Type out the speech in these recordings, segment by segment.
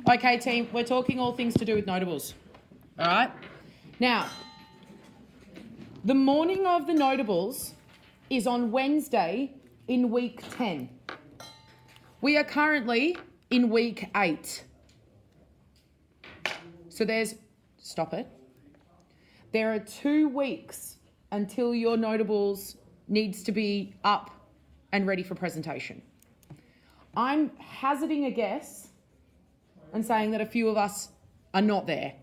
Okay, team, we're talking all things to do with notables. All right? Now, the morning of the notables is on Wednesday in week 10. We are currently in week 8. So stop it. There are 2 weeks until your notables needs to be up and ready for presentation. I'm hazarding a guess and saying that a few of us are not there.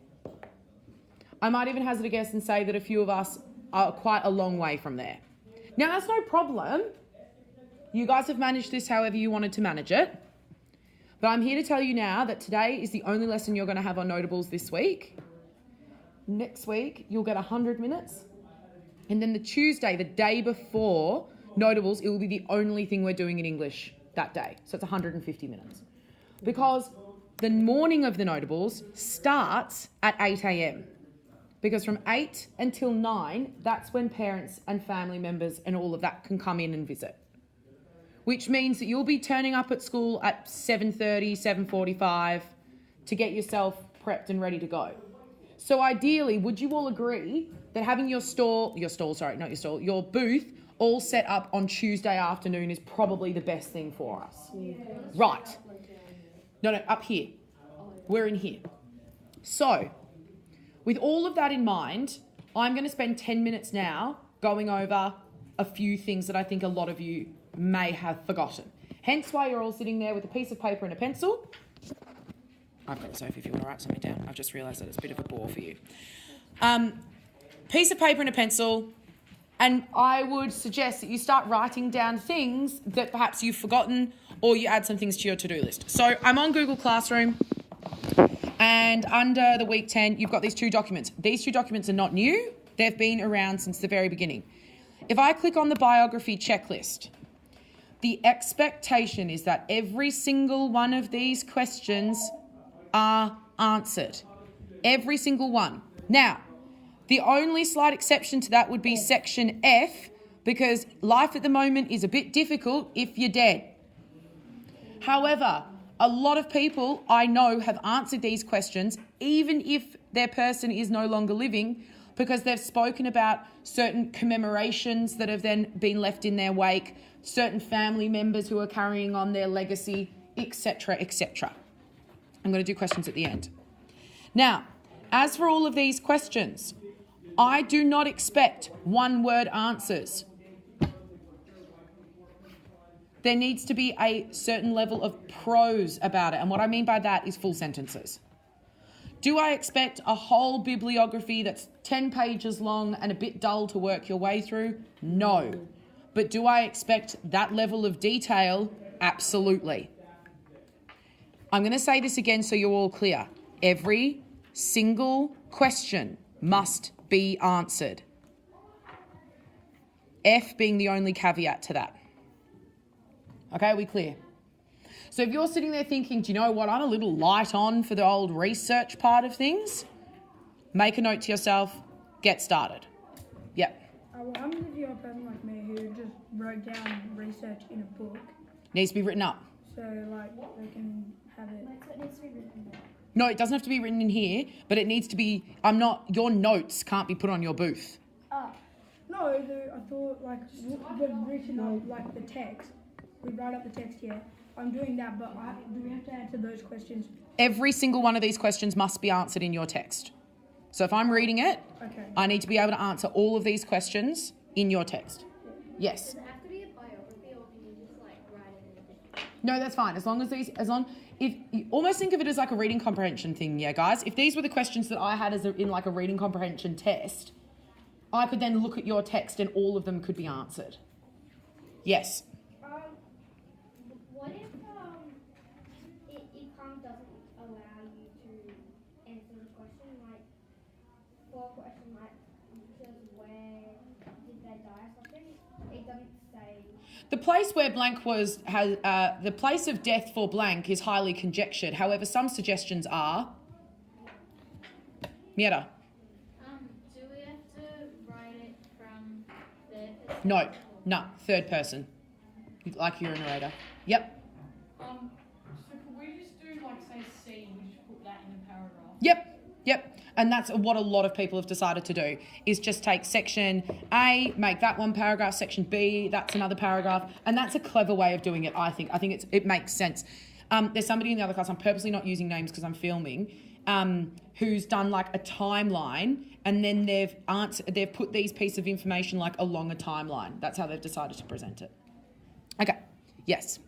I might even hazard a guess and say that a few of us are quite a long way from there. Now, that's no problem. You guys have managed this however you wanted to manage it. But I'm here to tell you now that today is the only lesson you're going to have on notables this week. Next week, you'll get 100 minutes. And then the Tuesday, the day before notables, it will be the only thing we're doing in English that day. So it's 150 minutes. Because the morning of the notables starts at 8 a.m. Because from 8 until 9, that's when parents and family members and all of that can come in and visit. Which means that you'll be turning up at school at 7:30, 7:45 to get yourself prepped and ready to go. So ideally, would you all agree that having your booth all set up on Tuesday afternoon is probably the best thing for us? Yeah. Right. No, up here. We're in here. So, with all of that in mind, I'm going to spend 10 minutes now going over a few things that I think a lot of you may have forgotten. Hence why you're all sitting there with a piece of paper and a pencil. I've got it, Sophie, if you want to write something down. I've just realised that it's a bit of a bore for you. Piece of paper and a pencil, and I would suggest that you start writing down things that perhaps you've forgotten, or you add some things to your to-do list. So I'm on Google Classroom, and under the week 10, you've got these 2 documents. These 2 documents are not new. They've been around since the very beginning. If I click on the biography checklist, the expectation is that every single one of these questions are answered. Every single one. Now, the only slight exception to that would be section F, because life at the moment is a bit difficult if you're dead. However, a lot of people I know have answered these questions, even if their person is no longer living, because they've spoken about certain commemorations that have then been left in their wake, certain family members who are carrying on their legacy, etc., etc. I'm going to do questions at the end. Now, as for all of these questions, I do not expect one-word answers. There needs to be a certain level of prose about it, and what I mean by that is full sentences. Do I expect a whole bibliography that's 10 pages long and a bit dull to work your way through? No. But do I expect that level of detail? Absolutely. I'm going to say this again so you're all clear. Every single question must be answered. F being the only caveat to that. Okay, are we clear? So if you're sitting there thinking, do you know what, I'm a little light on for the old research part of things, make a note to yourself, get started. Yep. I'm with you, a person like me who just wrote down research in a book. Needs to be written up. So, they can have it. It needs to be written down. No, it doesn't have to be written in here, but it needs to be, your notes can't be put on your booth. No, I thought, the written up, the text. We write up the text here. I'm doing that, but do we have to answer those questions? Every single one of these questions must be answered in your text. So if I'm reading it, okay, I need to be able to answer all of these questions in your text. Yes. Does it have to be a biography, or can you just write it in a book? No, that's fine. If you almost think of it as like a reading comprehension thing, yeah, guys. If these were the questions that I had in a reading comprehension test, I could then look at your text and all of them could be answered. Yes. What if ECOM doesn't allow you to answer the question, for a question because where did they die or something? It doesn't say. The place where blank the place of death for blank is highly conjectured. However, some suggestions are. Mieta. Do we have to write it from third person? No, third person. Like you're a narrator. Yep. So could we just do say C, which that in a paragraph. Yep. And that's what a lot of people have decided to do, is just take section A, make that one paragraph, section B, that's another paragraph. And that's a clever way of doing it, I think. I think it makes sense. There's somebody in the other class, I'm purposely not using names because I'm filming, who's done like a timeline, and then they've put these pieces of information like along a timeline. That's how they've decided to present it. Okay, yes.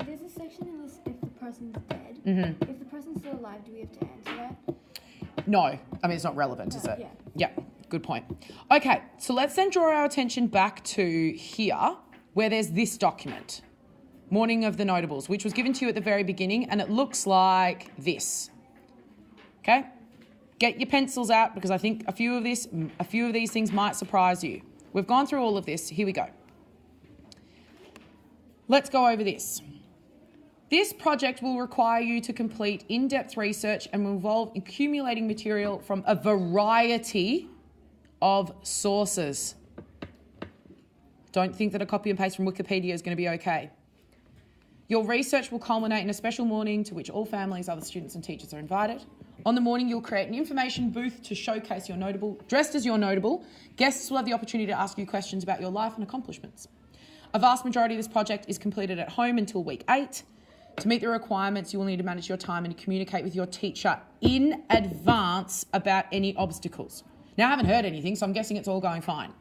There's a section in this if the person's dead. Mm-hmm. If the person's still alive, do we have to answer that? No, I mean, it's not relevant, is it? Yeah. Yeah, good point. Okay, so let's then draw our attention back to here, where there's this document, Morning of the Notables, which was given to you at the very beginning, and it looks like this. Okay? Get your pencils out, because I think a few of these things might surprise you. We've gone through all of this. Here we go. Let's go over this. This project will require you to complete in-depth research and will involve accumulating material from a variety of sources. Don't think that a copy and paste from Wikipedia is going to be okay. Your research will culminate in a special morning to which all families, other students and teachers are invited. On the morning, you'll create an information booth to showcase your notable. Dressed as your notable, guests will have the opportunity to ask you questions about your life and accomplishments. A vast majority of this project is completed at home until week 8. To meet the requirements, you will need to manage your time and communicate with your teacher in advance about any obstacles. Now, I haven't heard anything, so I'm guessing it's all going fine.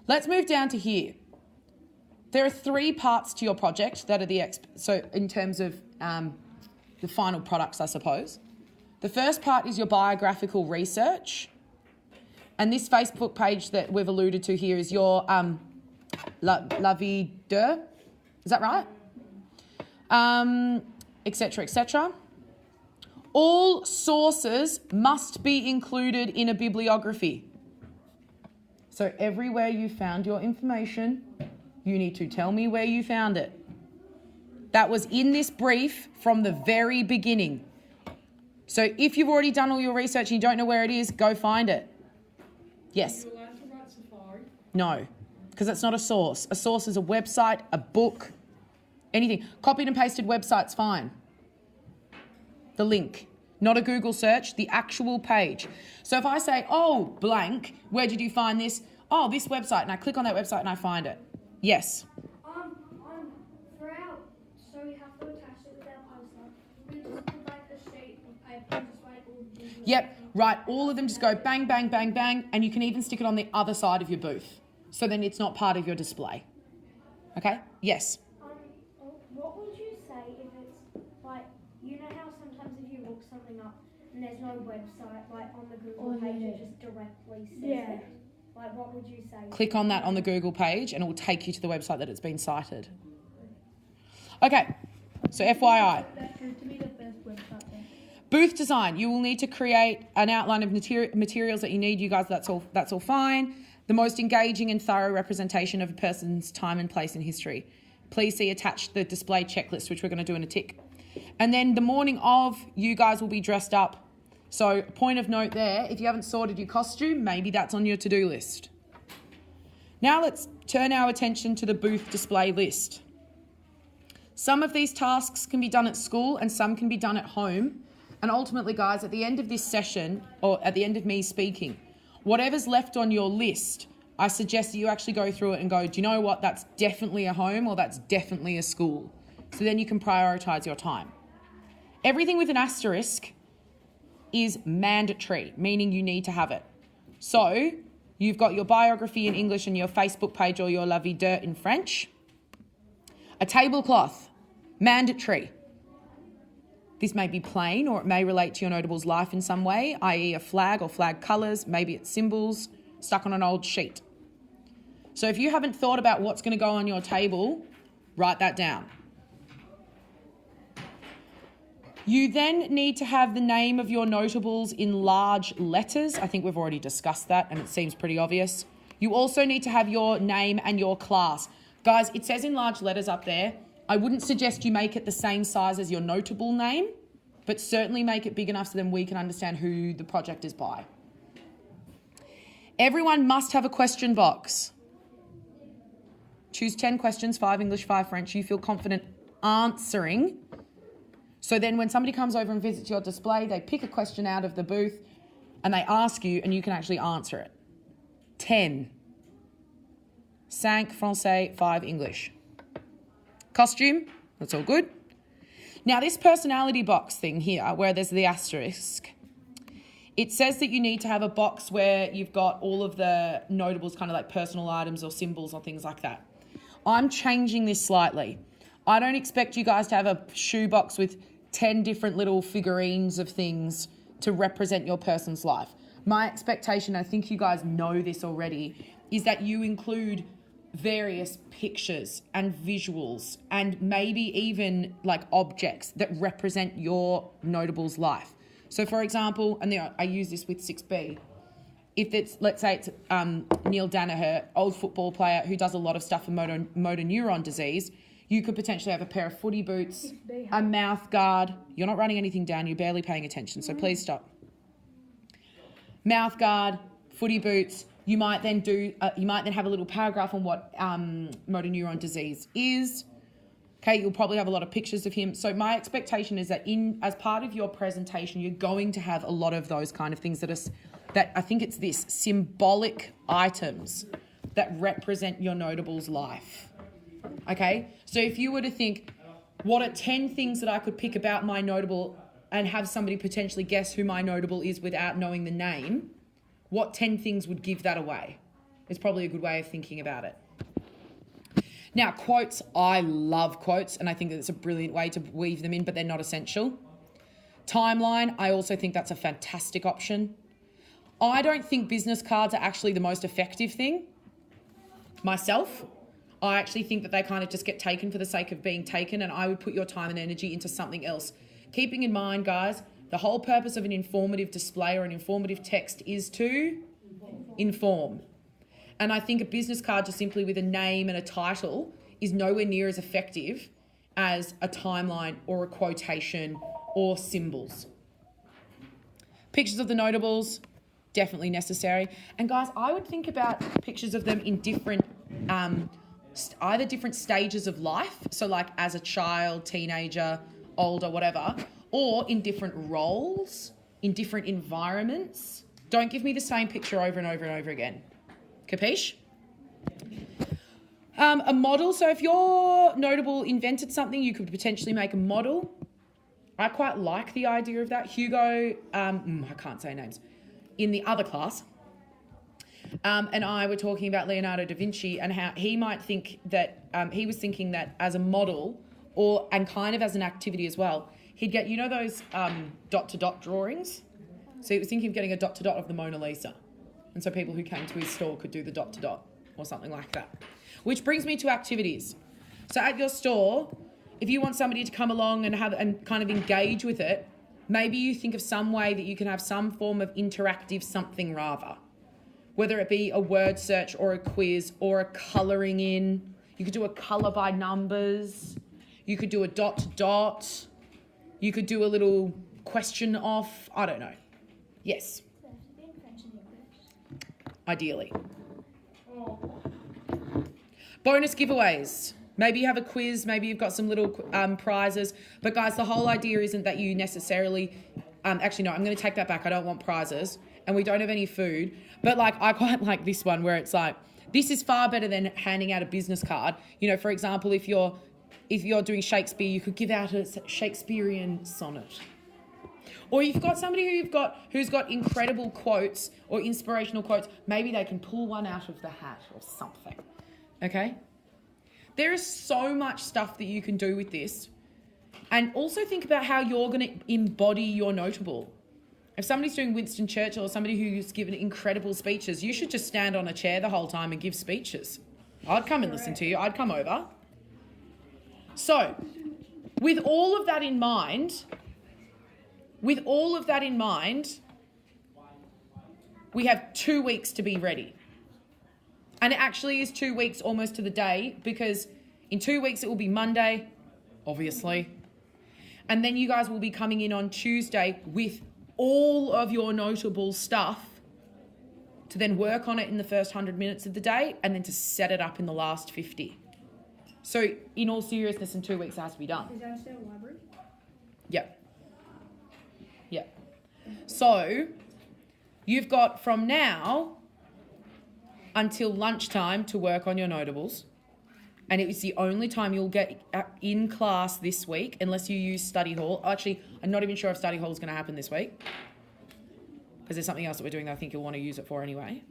Let's move down to here. There are 3 parts to your project that are so in terms of the final products, I suppose. The first part is your biographical research. And this Facebook page that we've alluded to here is your La Vie de, is that right? Etc., etc. All sources must be included in a bibliography. So everywhere you found your information, you need to tell me where you found it. That was in this brief from the very beginning. So if you've already done all your research and you don't know where it is, go find it. Yes? Are you allowed to write Safari? No, because that's not a source. A source is a website, a book, anything. Copied and pasted website's fine. The link, not a Google search, the actual page. So if I say, oh, blank, where did you find this? Oh, this website, and I click on that website and I find it. Yes. Throughout, so we have to attach it with our poster. We just put like a sheet of paper and just write all the details. Yep, right. All of them just go bang, bang, bang, bang, and you can even stick it on the other side of your booth. So then it's not part of your display. Okay? Yes. What would you say if it's like, you know how sometimes if you look something up and there's no website, like on the Google page, it just directly says it? Like, what would you say? Click on that on the Google page and it will take you to the website that it's been cited. Okay, so FYI. That proved to be the first website then. Booth design. You will need to create an outline of materials that you need. You guys, that's all fine. The most engaging and thorough representation of a person's time and place in history. Please see attached the display checklist, which we're going to do in a tick. And then the morning of, you guys will be dressed up. So point of note there, if you haven't sorted your costume, maybe that's on your to-do list. Now let's turn our attention to the booth display list. Some of these tasks can be done at school and some can be done at home. And ultimately, guys, at the end of this session, or at the end of me speaking, whatever's left on your list, I suggest that you actually go through it and go, do you know what? That's definitely a home or that's definitely a school. So then you can prioritise your time. Everything with an asterisk is mandatory, meaning you need to have it. So you've got your biography in English and your Facebook page or your La Vie de in French. A tablecloth, mandatory. This may be plain or it may relate to your notable's life in some way, i.e. a flag or flag colours, maybe it's symbols stuck on an old sheet. So if you haven't thought about what's going to go on your table, write that down. You then need to have the name of your notables in large letters. I think we've already discussed that and it seems pretty obvious. You also need to have your name and your class. Guys, it says in large letters up there. I wouldn't suggest you make it the same size as your notable name, but certainly make it big enough so then we can understand who the project is by. Everyone must have a question box. Choose 10 questions, 5 English, 5 French, you feel confident answering. So then when somebody comes over and visits your display, they pick a question out of the booth and they ask you and you can actually answer it. 10. 5 Français, 5 English. Costume, that's all good. Now this personality box thing here, where there's the asterisk, it says that you need to have a box where you've got all of the notables, kind of like personal items or symbols or things like that. I'm changing this slightly. I don't expect you guys to have a shoebox with 10 different little figurines of things to represent your person's life. My expectation, I think you guys know this already, is that you include various pictures and visuals and maybe even like objects that represent your notable's life. So for example, and I use this with 6B, if it's, let's say it's Neil Danaher, old football player who does a lot of stuff for motor neuron disease, you could potentially have a pair of footy boots, a mouth guard. You're not writing anything down, you're barely paying attention, so please stop. Mouth guard, footy boots. You might then have a little paragraph on what motor neuron disease is. Okay, you'll probably have a lot of pictures of him. So my expectation is that as part of your presentation, you're going to have a lot of those kind of things that I think it's this, symbolic items that represent your notable's life. Okay, so if you were to think, what are 10 things that I could pick about my notable and have somebody potentially guess who my notable is without knowing the name, what 10 things would give that away? It's probably a good way of thinking about it. Now, quotes, I love quotes, and I think that it's a brilliant way to weave them in, but they're not essential. Timeline, I also think that's a fantastic option. I don't think business cards are actually the most effective thing. Myself, I actually think that they kind of just get taken for the sake of being taken, and I would put your time and energy into something else. Keeping in mind, guys, the whole purpose of an informative display or an informative text is to inform. And I think a business card just simply with a name and a title is nowhere near as effective as a timeline or a quotation or symbols. Pictures of the notables, definitely necessary. And guys, I would think about pictures of them in different, either different stages of life. So like as a child, teenager, older, whatever, or in different roles, in different environments. Don't give me the same picture over and over and over again. Capiche? A model. So if your notable invented something, you could potentially make a model. I quite like the idea of that. Hugo, I can't say names, in the other class, and I were talking about Leonardo da Vinci and how he might think that, he was thinking that as a model and kind of as an activity as well, he'd get, you know those dot-to-dot drawings? So he was thinking of getting a dot-to-dot of the Mona Lisa. And so people who came to his store could do the dot-to-dot or something like that. Which brings me to activities. So at your store, if you want somebody to come along and kind of engage with it, maybe you think of some way that you can have some form of interactive something rather. Whether it be a word search or a quiz or a colouring in. You could do a colour by numbers. You could do a dot-to-dot. You could do a little question off. I don't know. Yes. Ideally. Bonus giveaways. Maybe you have a quiz, maybe you've got some little prizes. But guys, the whole idea isn't that you necessarily, actually no, I'm going to take that back. I don't want prizes and we don't have any food. But like, I quite like this one where it's like, this is far better than handing out a business card. You know, for example, if you're doing Shakespeare, you could give out a Shakespearean sonnet. Or you've got somebody who's got incredible quotes or inspirational quotes, maybe they can pull one out of the hat or something. Okay? There is so much stuff that you can do with this. And also think about how you're going to embody your notable. If somebody's doing Winston Churchill or somebody who's given incredible speeches, you should just stand on a chair the whole time and give speeches. I'd come and listen to you. I'd come over. So, with all of that in mind, we have 2 weeks to be ready. And it actually is 2 weeks almost to the day because in 2 weeks it will be Monday, obviously. And then you guys will be coming in on Tuesday with all of your notable stuff to then work on it in the first 100 minutes of the day and then to set it up in the last 50. So in all seriousness, in 2 weeks it has to be done. Is downstairs a library? Yep. Yep. So you've got from now until lunchtime to work on your notables. And it was the only time you'll get in class this week unless you use study hall. Actually, I'm not even sure if study hall is going to happen this week because there's something else that we're doing that I think you'll want to use it for anyway.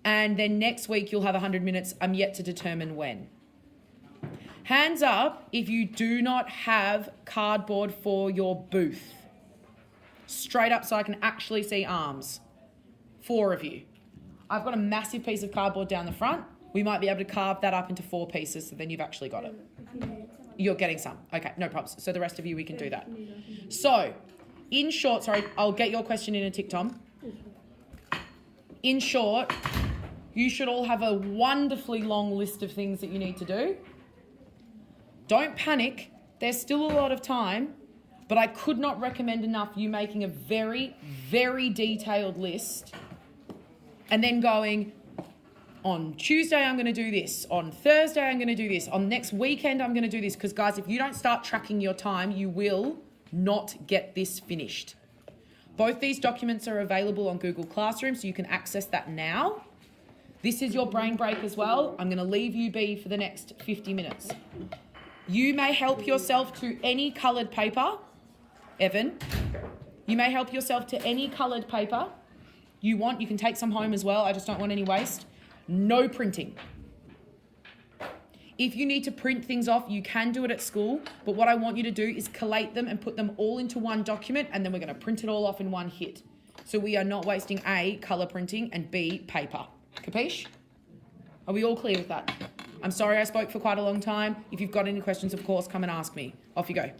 And then next week you'll have 100 minutes. I'm yet to determine when. Hands up if you do not have cardboard for your booth. Straight up so I can actually see arms. 4 of you. I've got a massive piece of cardboard down the front. We might be able to carve that up into 4 pieces, so then you've actually got it. You're getting some. Okay, no problems. So the rest of you, we can do that. So, in short, sorry, I'll get your question in a tick, Tom. In short, you should all have a wonderfully long list of things that you need to do. Don't panic. There's still a lot of time, but I could not recommend enough you making a very, very detailed list and then going, on Tuesday, I'm going to do this. On Thursday, I'm going to do this. On next weekend, I'm going to do this. Because, guys, if you don't start tracking your time, you will not get this finished. Both these documents are available on Google Classroom, so you can access that now. This is your brain break as well. I'm going to leave you be for the next 50 minutes. You may help yourself to any coloured paper. Evan, you may help yourself to any coloured paper you want. You can take some home as well. I just don't want any waste. No printing. If you need to print things off, you can do it at school, but what I want you to do is collate them and put them all into one document, and then we're going to print it all off in one hit. So we are not wasting A, colour printing, and B, paper. Capiche? Are we all clear with that? I'm sorry I spoke for quite a long time. If you've got any questions, of course, come and ask me. Off you go.